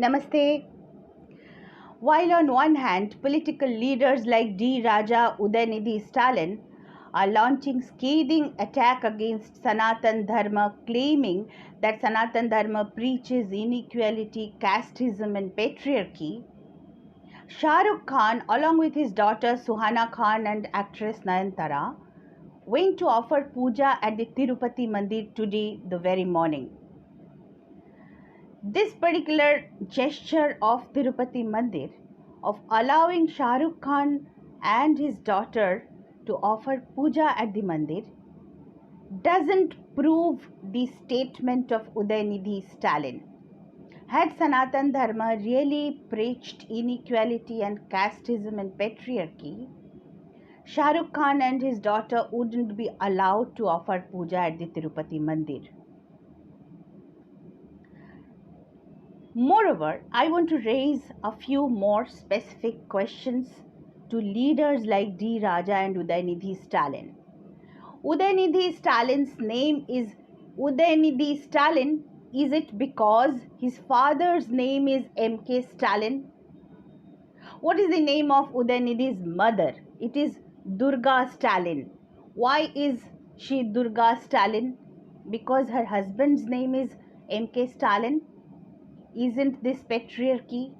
Namaste. While on one hand, political leaders like D. Raja Udaynidhi Stalin are launching scathing attack against Sanatan Dharma, claiming that Sanatan Dharma preaches inequality, casteism and patriarchy, Shah Rukh Khan, along with his daughter Suhana Khan and actress Nayantara, went to offer puja at the Tirupati Mandir today, the very morning. This particular gesture of Tirupati Mandir, of allowing Shah Rukh Khan and his daughter to offer puja at the mandir, doesn't prove the statement of Udaynidhi Stalin. Had Sanatan Dharma really preached inequality and casteism and patriarchy, Shah Rukh Khan and his daughter wouldn't be allowed to offer puja at the Tirupati Mandir. Moreover, I want to raise a few more specific questions to leaders like D. Raja and Udaynidhi Stalin. Udaynidhi Stalin's name is Udaynidhi Stalin. Is it because his father's name is M.K. Stalin? What is the name of Udaynidhi's mother? It is Durga Stalin. Why is she Durga Stalin? Because her husband's name is M.K. Stalin. Isn't this patriarchy?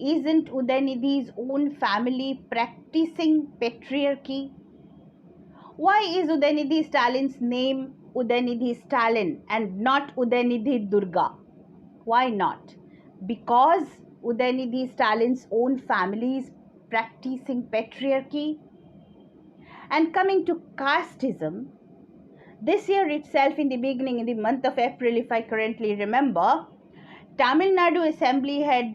Isn't Udaynidhi's own family practicing patriarchy? Why is Udaynidhi Stalin's name Udaynidhi Stalin and not Udaynidhi Durga? Why not? Because Udaynidhi Stalin's own family is practicing patriarchy. And coming to casteism, this year itself, in the beginning, in the month of April, if I currently remember, Tamil Nadu Assembly had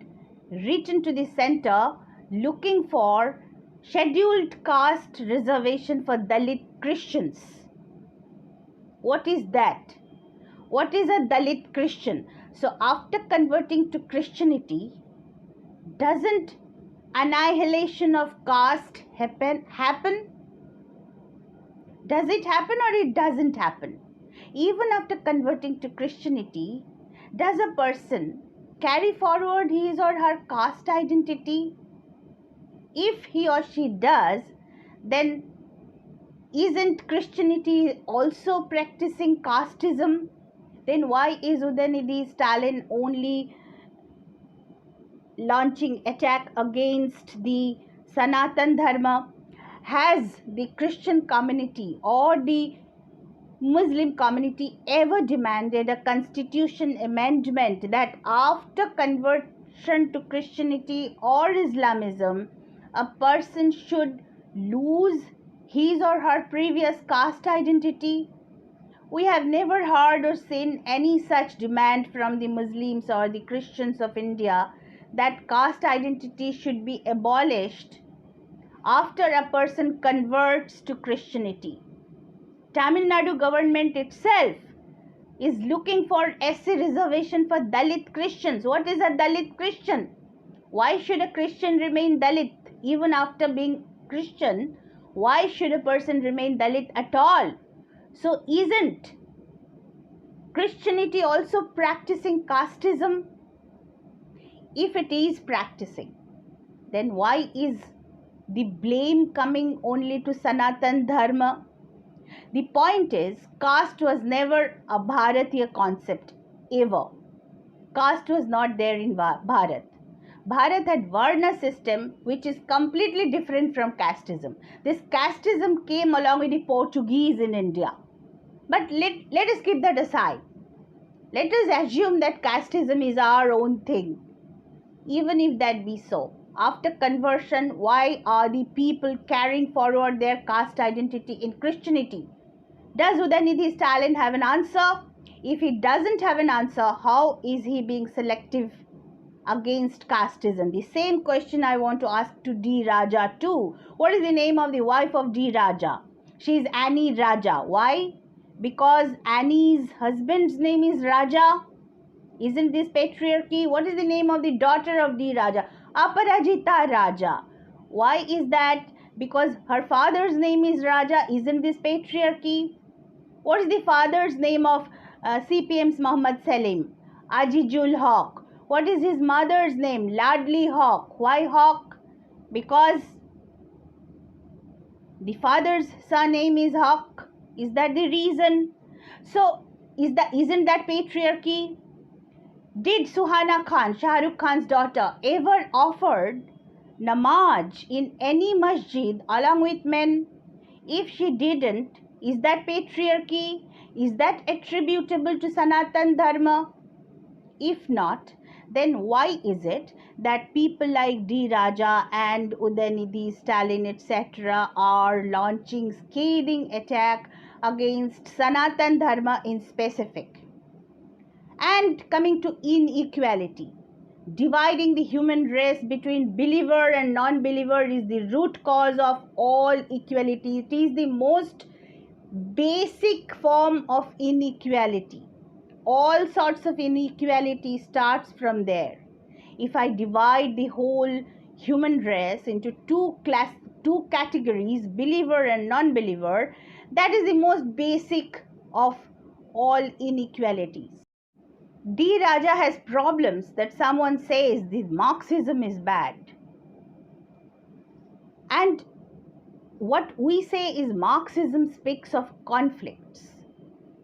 written to the centre looking for scheduled caste reservation for Dalit Christians. What is that? What is a Dalit Christian? So after converting to Christianity, doesn't annihilation of caste happen? Does it happen or it doesn't happen? Even after converting to Christianity, does a person carry forward his or her caste identity? If he or she does, then isn't Christianity also practicing casteism? Then why is Udaynidhi Stalin only launching attack against the Sanatan Dharma? Has the Christian community or the Muslim community ever demanded a constitution amendment that after conversion to Christianity or Islamism, a person should lose his or her previous caste identity? We have never heard or seen any such demand from the Muslims or the Christians of India that caste identity should be abolished after a person converts to Christianity. Tamil Nadu government itself is looking for SC reservation for Dalit Christians. What is a Dalit Christian? Why should a Christian remain Dalit even after being Christian? Why should a person remain Dalit at all? So isn't Christianity also practicing casteism? If it is practicing, then why is the blame coming only to Sanatan Dharma? The point is, caste was never a Bharatiya concept, ever. Caste was not there in Bharat. Bharat had Varna system, which is completely different from casteism. This casteism came along with the Portuguese in India. But let us keep that aside. Let us assume that casteism is our own thing. Even if that be so, after conversion, why are the people carrying forward their caste identity in Christianity? Does Udaynidhi Stalin have an answer? If he doesn't have an answer, how is he being selective against casteism? The same question I want to ask to D. Raja too. What is the name of the wife of D. Raja? She is Annie Raja. Why? Because Annie's husband's name is Raja. Isn't this patriarchy? What is the name of the daughter of D. Raja? Aparajita Raja. Why is that? Because her father's name is Raja. Isn't this patriarchy? What is the father's name of CPM's Muhammad Salim? Ajijul Haq. What is his mother's name? Ladli Hawk. Why Hawk? Because the father's surname is Hawk. Is that the reason? So, isn't that patriarchy? Did Suhana Khan, Shah Rukh Khan's daughter, ever offered namaz in any masjid along with men? If she didn't, is that patriarchy? Is that attributable to Sanatan Dharma? If not, then why is it that people like D. Raja and Udaynidhi, Stalin, etc. are launching scathing attack against Sanatan Dharma in specific? And coming to inequality, dividing the human race between believer and non-believer is the root cause of all equality. It is the most basic form of inequality. All sorts of inequality starts from there. If I divide the whole human race into two categories, believer and non-believer, that is the most basic of all inequalities. D. Raja has problems that someone says this Marxism is bad. And what we say is Marxism speaks of conflicts.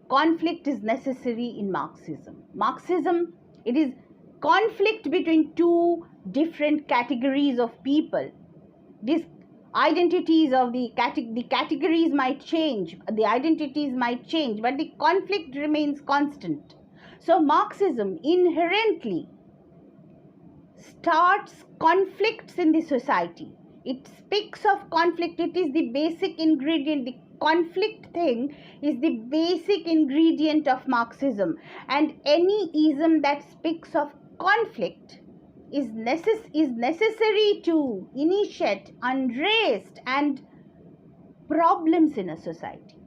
Conflict is necessary in Marxism. Marxism, it is conflict between two different categories of people. These identities of the categories might change, the identities might change, but the conflict remains constant. So Marxism inherently starts conflicts in the society. It speaks of conflict. It is the basic ingredient. The conflict thing is the basic ingredient of Marxism. And any ism that speaks of conflict is necessary to initiate unrest and problems in a society.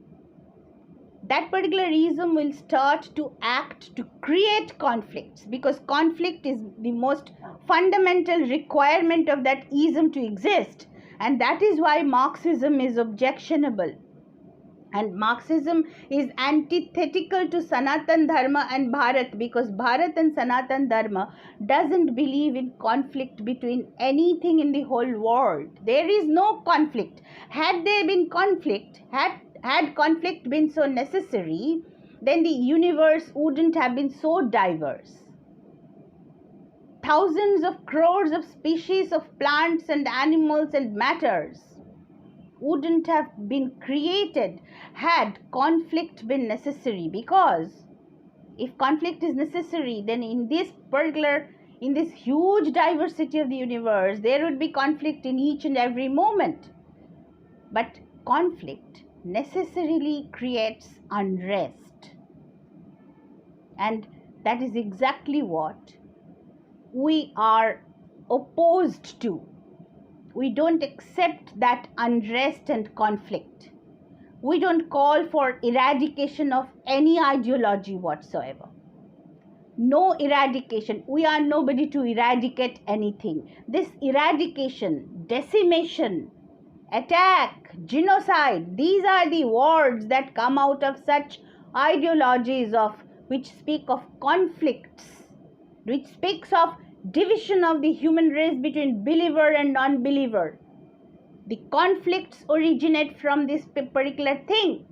That particular ism will start to act to create conflicts, because conflict is the most fundamental requirement of that ism to exist, and that is why Marxism is objectionable, and Marxism is antithetical to Sanatan Dharma and Bharat, because Bharat and Sanatan Dharma doesn't believe in conflict between anything in the whole world. There is no conflict. Had there been conflict, had conflict been so necessary, then the universe wouldn't have been so diverse. Thousands of crores of species of plants and animals and matters wouldn't have been created had conflict been necessary, because if conflict is necessary, then in this huge diversity of the universe, there would be conflict in each and every moment. But conflict necessarily creates unrest, and that is exactly what we are opposed to. We don't accept that unrest and conflict. We don't call for eradication of any ideology whatsoever. No eradication. We are nobody to eradicate anything. This eradication, decimation, attack, genocide, these are the words that come out of such ideologies which speak of conflicts, which speaks of division of the human race between believer and non-believer. The conflicts originate from this particular thing,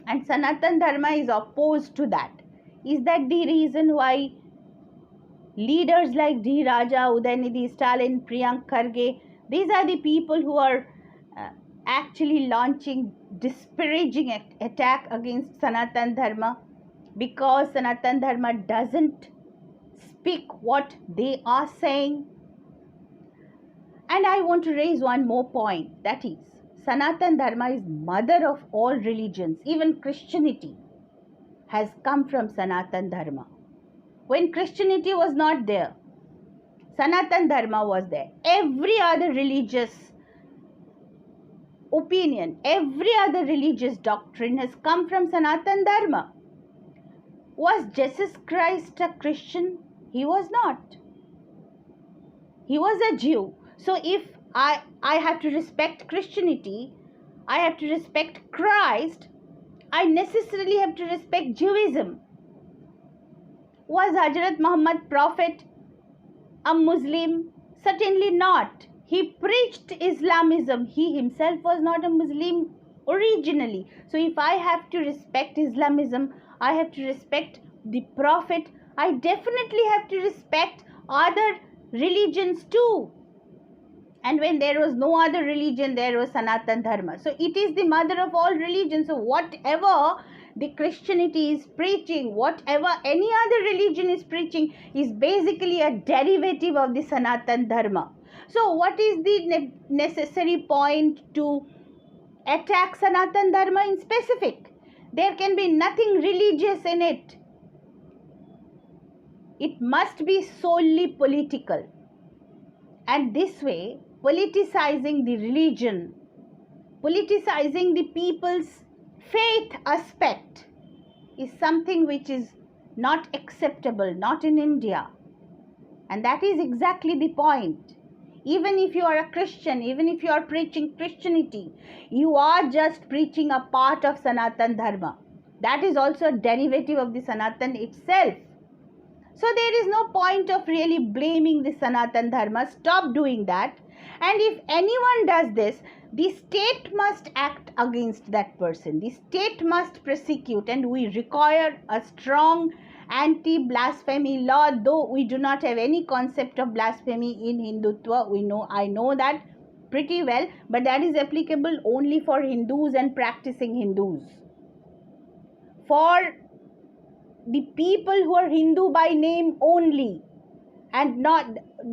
and Sanatan Dharma is opposed to that. Is that the reason why leaders like D. Raja, Udaynidhi, Stalin, Priyank Kharge, these are the people who are actually launching disparaging attack against Sanatan Dharma, because Sanatan Dharma doesn't speak what they are saying? And I want to raise one more point, that is, Sanatan Dharma is mother of all religions. Even Christianity has come from Sanatan Dharma. When Christianity was not there, Sanatan Dharma was there. Every other religious opinion, every other religious doctrine has come from Sanatan Dharma. Was Jesus Christ a Christian? He was not. He was a Jew. So if I have to respect Christianity, I have to respect Christ, I necessarily have to respect Judaism. Was Hazrat Muhammad Prophet a Muslim? Certainly not. He preached Islamism. He himself was not a Muslim originally. So if I have to respect Islamism, I have to respect the Prophet. I definitely have to respect other religions too. And when there was no other religion, there was Sanatan Dharma. So it is the mother of all religions. So whatever the Christianity is preaching, whatever any other religion is preaching, is basically a derivative of the Sanatan Dharma. So what is the necessary point to attack Sanatan Dharma in specific? There can be nothing religious in it. It must be solely political. And this way, politicizing the religion, politicizing the people's faith aspect is something which is not acceptable, not in India. And that is exactly the point. Even if you are a Christian, even if you are preaching Christianity, you are just preaching a part of Sanatan Dharma. That is also a derivative of the Sanatan itself. So there is no point of really blaming the Sanatan Dharma. Stop doing that. And if anyone does this, the state must act against that person. The state must prosecute, and we require a strong anti-blasphemy law, though we do not have any concept of blasphemy in Hindutva. I know that pretty well, but that is applicable only for Hindus and practicing Hindus. For the people who are Hindu by name only, and not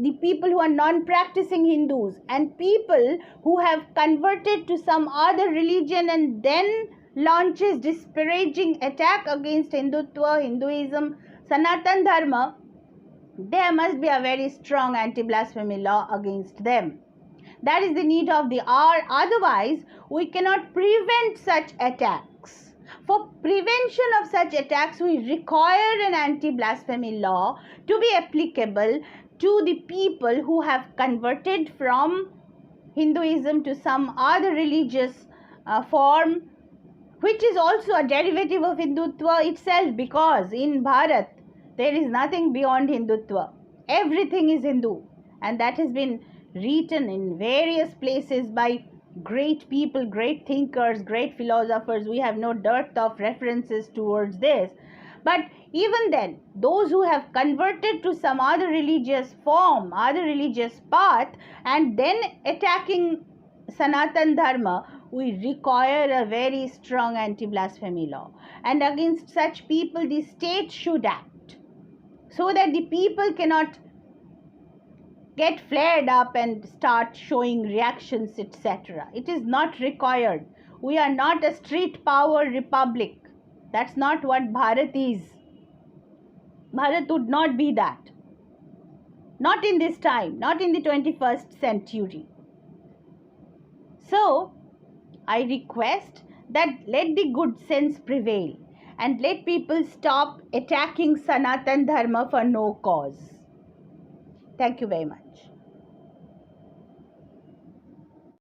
the people who are non-practicing Hindus, and people who have converted to some other religion and then launches disparaging attack against Hindutva, Hinduism, Sanatan Dharma, there must be a very strong anti-blasphemy law against them. That is the need of the hour. Otherwise, we cannot prevent such attacks. For prevention of such attacks, we require an anti-blasphemy law to be applicable to the people who have converted from Hinduism to some other religious form, which is also a derivative of Hindutva itself, because in Bharat, there is nothing beyond Hindutva. Everything is Hindu, and that has been written in various places by great people, great thinkers, great philosophers. We have no dearth of references towards this. But even then, those who have converted to some other religious form, other religious path, and then attacking Sanatan Dharma, we require a very strong anti-blasphemy law. And against such people, the state should act, so that the people cannot get flared up and start showing reactions, etc. It is not required. We are not a street power republic. That's not what Bharat is. Bharat would not be that. Not in this time, not in the 21st century. So, I request that let the good sense prevail and let people stop attacking Sanatan Dharma for no cause. Thank you very much.